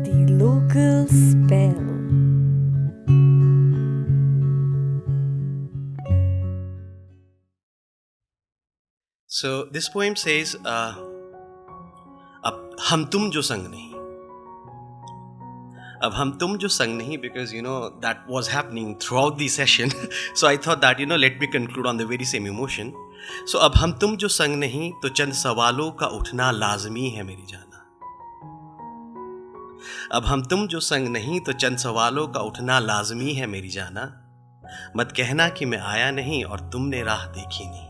The local spell. So this poem says, अब हम तुम जो संग नहीं, अब हम तुम जो संग नहीं, because that was happening throughout the session. So I thought that let me conclude on the very same emotion. So अब हम तुम जो संग नहीं तो चंद सवालों का उठना लाजमी है मेरी जाना. अब हम तुम जो संग नहीं तो चंद सवालों का उठना लाजमी है मेरी जाना. मत कहना कि मैं आया नहीं और तुमने राह देखी नहीं.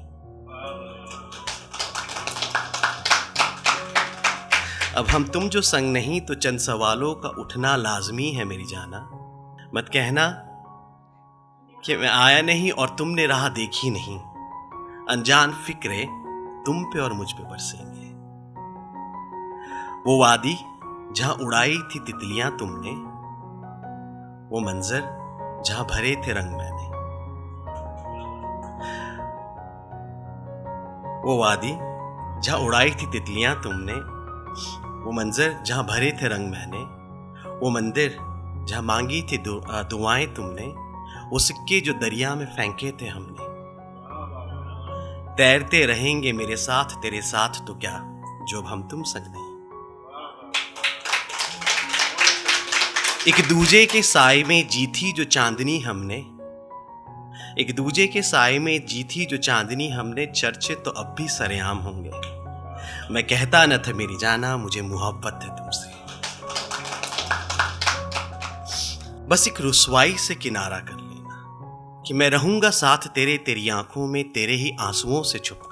अब हम तुम जो संग नहीं तो चंद सवालों का उठना लाजमी है मेरी जाना. मत कहना कि मैं आया नहीं और तुमने राह देखी नहीं. अनजान फिक्रे तुम पे और मुझ पे बरसेंगे. वो वादी जहां उड़ाई थी तितलियां तुमने, वो मंजर जहां भरे थे रंग मैंने. वो वादी जहां उड़ाई थी तितलियां तुमने, वो मंजर जहां भरे थे रंग मैंने. वो मंदिर जहां मांगी थी दुआएं तुमने, वो सिक्के जो दरिया में फेंके थे हमने. तैरते रहेंगे मेरे साथ तेरे साथ तो क्या, जो हम तुम संग नहीं. एक दूजे के साए में जी थी जो चांदनी हमने, एक दूजे के साए में जी थी जो चांदनी हमने. चर्चे तो अब भी सरेआम होंगे. मैं कहता न था मेरी जाना, मुझे मोहब्बत है तुमसे. बस एक रुसवाई से किनारा कर लेना कि मैं रहूंगा साथ तेरे, तेरी आंखों में तेरे ही आंसुओं से छुपकर.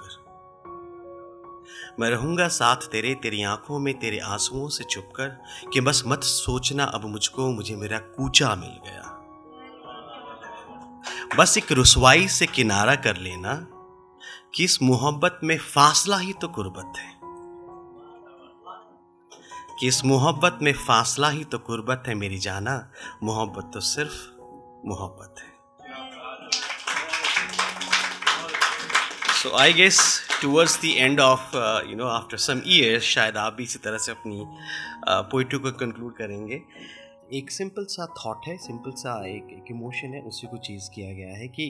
मैं रहूंगा साथ तेरे, तेरी आंखों में तेरे आंसुओं से छुपकर. कि बस मत सोचना अब मुझको, मुझे मेरा कूचा मिल गया. बस एक रुसवाई से किनारा कर लेना कि इस मोहब्बत में फासला ही तो कुर्बत है, कि इस मोहब्बत में फासला ही तो कुर्बत है मेरी जाना. मोहब्बत तो सिर्फ मोहब्बत है. So I guess towards the end of after some years शायद आप भी इसी तरह से अपनी पोइट्री को कंक्लूड करेंगे. एक सिंपल सा थॉट है, सिंपल सा एक इमोशन है, उसी को चीज किया गया है कि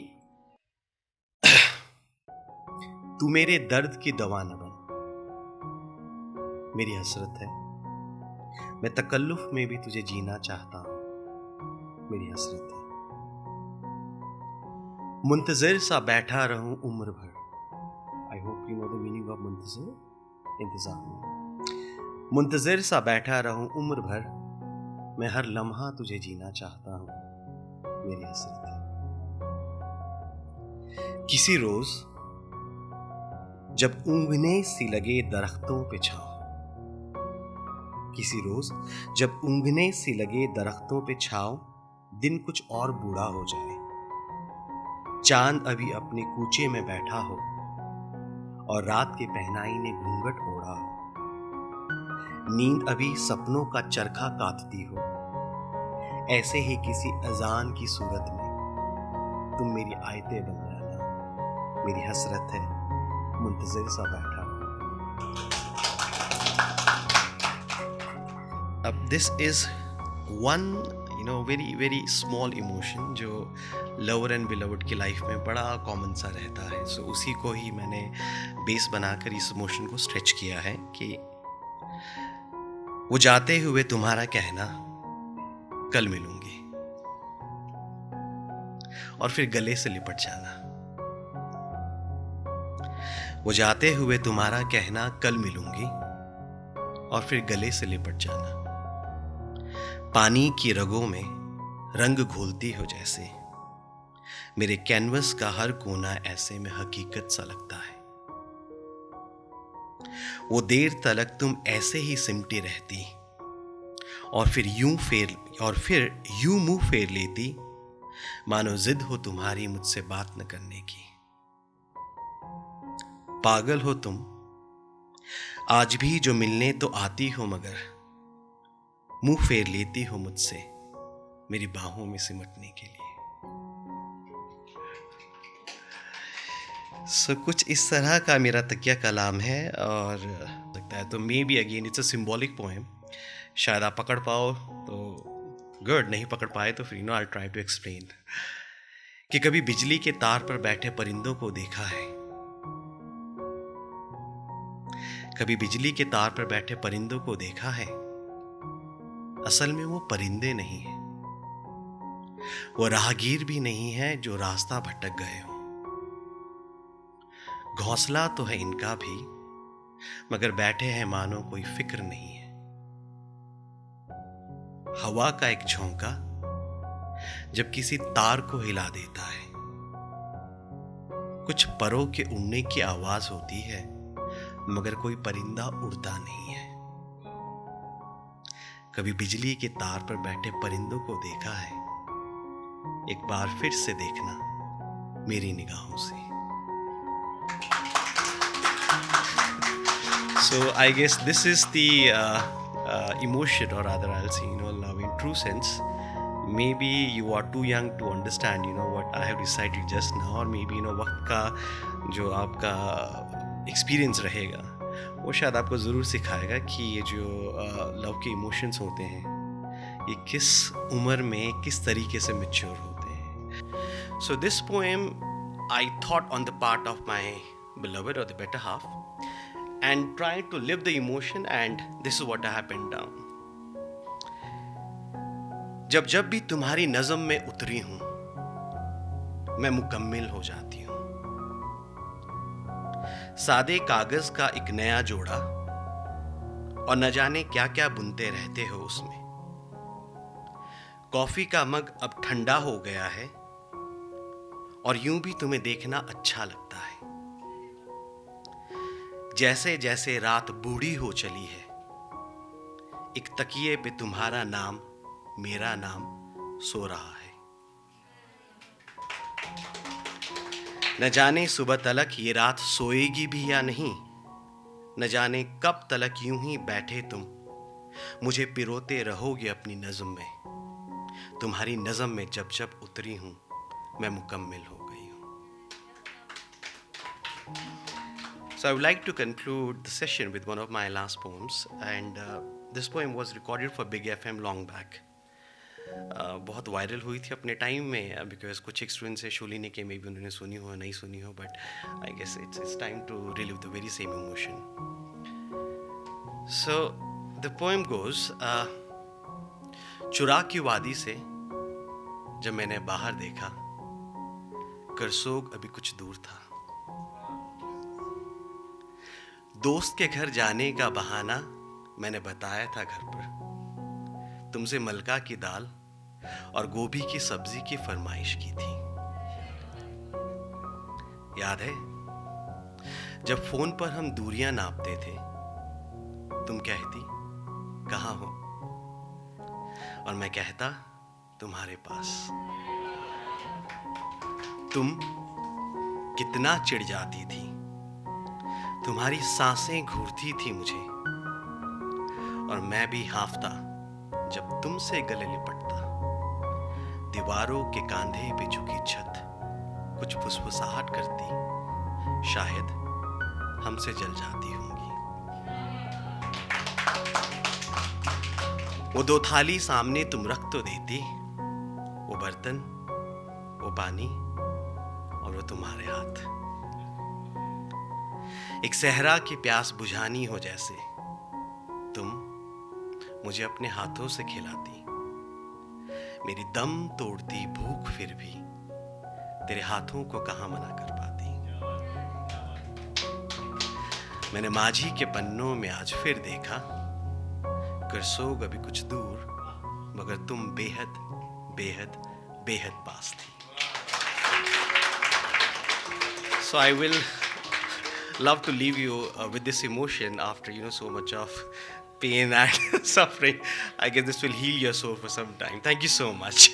तू मेरे दर्द की दवा न बन, मेरी हसरत है. मैं तकल्लुफ में भी तुझे जीना चाहता हूं, मेरी हसरत है. मुंतजिर सा बैठा रहूं उम्र भर. I hope you know the meaning of मुंतजिर. इंतजार में मुंतजिर सा बैठा रहूं उम्र भर. मैं हर लम्हा तुझे जीना चाहता हूं, मेरी हसरत है. किसी रोज जब ऊँघने सी लगे दरख्तों पे छाँव, किसी रोज जब ऊँघने सी लगे दरख्तों पे छाँव. दिन कुछ और बूढ़ा हो जाए, चांद अभी अपने कूचे में बैठा हो और रात के पहनाई ने घूंघट ओढ़ा हो. नींद अभी सपनों का चरखा काटती हो. ऐसे ही किसी अजान की सूरत में तुम मेरी आयतें बन जाना, मेरी हसरत है. मुंतजिर सा बैठा. अब this is one very very small emotion जो लवर एंड बिलवड की लाइफ में बड़ा कॉमन सा रहता है. सो उसी को ही मैंने बेस बनाकर इस इमोशन को स्ट्रेच किया है कि वो जाते हुए तुम्हारा कहना कल मिलूंगी, और फिर गले से लिपट जाना. वो जाते हुए तुम्हारा कहना कल मिलूंगी, और फिर गले से लिपट जाना. पानी की रगों में रंग घोलती हो जैसे, मेरे कैनवस का हर कोना ऐसे में हकीकत सा लगता है. वो देर तलक तुम ऐसे ही सिमटी रहती, और फिर यूं मुंह फेर लेती, मानो जिद हो तुम्हारी मुझसे बात न करने की. पागल हो तुम आज भी जो मिलने तो आती हो, मगर मुंह फेर लेती हो मुझसे मेरी बाहों में सिमटने के लिए. सो कुछ इस तरह का मेरा तकिया कलाम है, और लगता सकता है. तो may be again it's a symbolic poem. शायद आप पकड़ पाओ तो गुड, नहीं पकड़ पाए तो फिर आई ट्राई टू एक्सप्लेन. कि कभी बिजली के तार पर बैठे परिंदों को देखा है. कभी बिजली के तार पर बैठे परिंदों को देखा है. असल में वो परिंदे नहीं हैं, वो राहगीर भी नहीं है जो रास्ता भटक गए हो. घोंसला तो है इनका भी, मगर बैठे हैं मानो कोई फिक्र नहीं है. हवा का एक झोंका जब किसी तार को हिला देता है. कुछ परों के उड़ने की आवाज होती है, मगर कोई परिंदा उड़ता नहीं है. कभी बिजली के तार पर बैठे परिंदों को देखा है. एक बार फिर से देखना मेरी निगाहों से. So I guess this is the emotion, or rather I'll say, love in true sense. Maybe you are too young to understand, what I have recited just now, or maybe, वक्त का जो आपका experience रहेगा, वो शायद आपको ज़रूर सिखाएगा कि ये जो लव के इमोशंस होते हैं, ये किस उम्र में किस तरीके से मैच्योर होते हैं. So this poem I thought on the part of my beloved, or the better half, and tried to live the emotion, and this is what I have penned down. जब जब भी तुम्हारी नज़म में उतरी हूं, मैं मुकम्मिल हो जाती हूं. सादे कागज का एक नया जोड़ा, और न जाने क्या क्या बुनते रहते हो उसमें. कॉफी का मग अब ठंडा हो गया है, और यूं भी तुम्हें देखना अच्छा लगता है. जैसे जैसे रात बूढ़ी हो चली है, एक तकिए पे तुम्हारा नाम, मेरा नाम सो रहा है. न जाने सुबह तलक ये रात सोएगी भी या नहीं. न जाने कब तलक यूं ही बैठे तुम मुझे पिरोते रहोगे अपनी नज़म में. तुम्हारी नज़म में जब जब उतरी हूं, मैं मुकम्मिल हो गई हूं. So I would like to conclude the session with one of my last poems, and this poem was recorded for Big FM long back. बहुत वायरल हुई थी अपने टाइम में, बिकॉज कुछ एक स्टूडेंट्स है शोली ने के मे भी उन्होंने सुनी हो नहीं सुनी हो, but I guess it's time to relive the very same emotion. So the poem goes, चुरा की वादी से जब मैंने बाहर देखा, करसोग अभी कुछ दूर था. दोस्त के घर जाने का बहाना मैंने बताया था घर पर. तुमसे मलका की दाल और गोभी की सब्जी की फरमाइश की थी. याद है जब फोन पर हम दूरियां नापते थे, तुम कहती कहाँ हो, और मैं कहता तुम्हारे पास. तुम कितना चिढ़ जाती थी, तुम्हारी सांसें घूरती थी मुझे, और मैं भी हांफता जब तुमसे गले लिपटता. दीवारों के कांधे पे झुकी छत कुछ फुसफुसाहट करती, शायद हमसे जल जाती होंगी. वो दो थाली सामने तुम रख तो देती, वो बर्तन, वो पानी, और वो तुम्हारे हाथ. एक सहरा की प्यास बुझानी हो जैसे, तुम मुझे अपने हाथों से खिलाती. मेरी दम तोड़ती भूख फिर भी तेरे हाथों को कहां मना कर पाती. मैंने माझी के पन्नों में आज फिर देखा, करसोग अभी कुछ दूर, मगर तुम बेहद बेहद बेहद पास थी. So I will love to leave you with this emotion after so much of pain and suffering. I guess this will heal your soul for some time. Thank you so much.